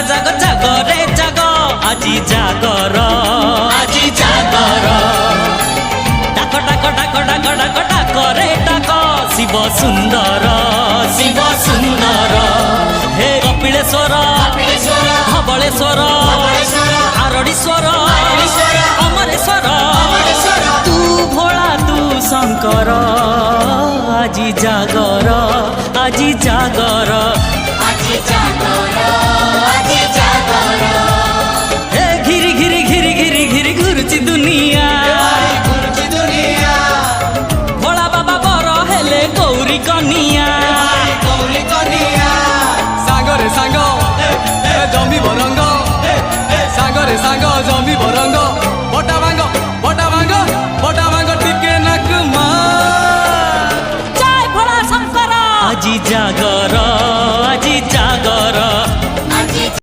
জাগ জাগ রে জাগ আজি জাগর আজি জাগর ডাক ডাক ডাক ডাক ডাক ডাক রে ডাক শিব সুন্দর শিব সুন্দর হে কপিলেশ্বর ধবলেশ্বর আরড়ীশ্বর অমরেশ্বর তু ভোলা তু শঙ্কর আজি জাগর আজি জাগর আজি জাগর